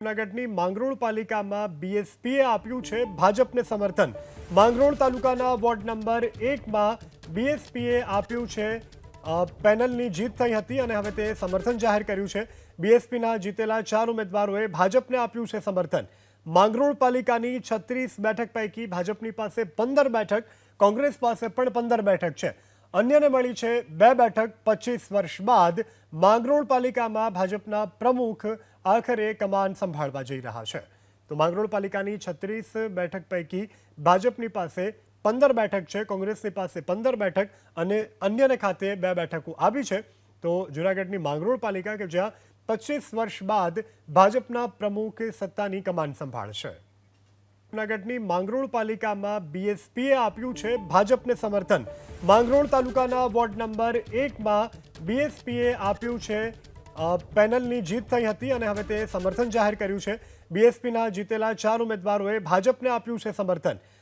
જૂનાગઢની માંગરોળ પાલિકામાં બીએસપીએ આપ્યું છે ભાજપને સમર્થન। માંગરોળ તાલુકાના વોર્ડ નંબર 1માં બીએસપીએ આપ્યું છે પેનલની જીત થઈ હતી અને હવે તે સમર્થન જાહેર કર્યું છે। બીએસપીના જીતેલા 4 ઉમેદવારોએ ભાજપને આપ્યું છે સમર્થન। માંગરોળ પાલિકાની 36 બેઠક પૈકી ભાજપની પાસે 15 બેઠક, કોંગ્રેસ પાસે પણ 15 બેઠક છે। અન્યને મળી છે 2 બેઠક। 25 વર્ષ બાદ માંગરોળ પાલિકામાં ભાજપના પ્રમુખ આખરે કમાન સંભાળવા જઈ રહ્યા છે। તો માંગરોળ પાલિકાની 36 બેઠક પૈકી ભાજપની પાસે 15 બેઠક છે, કોંગ્રેસની પાસે 15 બેઠક અને અન્યને ખાતે 2 બેઠકો આવી છે। તો જૂનાગઢની માંગરોળ પાલિકા કે જ્યાં 25 વર્ષ બાદ ભાજપના પ્રમુખ સત્તાની કમાન સંભાળશે। જૂનાગઢની માંગરોળ પાલિકામાં બીએસપીએ આપ્યું છે ભાજપને સમર્થન। માંગરોળ તાલુકાના વોર્ડ નંબર 1માં બીએસપીએ આપ્યું છે પેનલની જીત થઈ હતી અને હવે તે સમર્થન જાહેર કર્યું છે। બીએસપીના જીતેલા 4 ઉમેદવારોએ ભાજપને આપ્યું છે સમર્થન।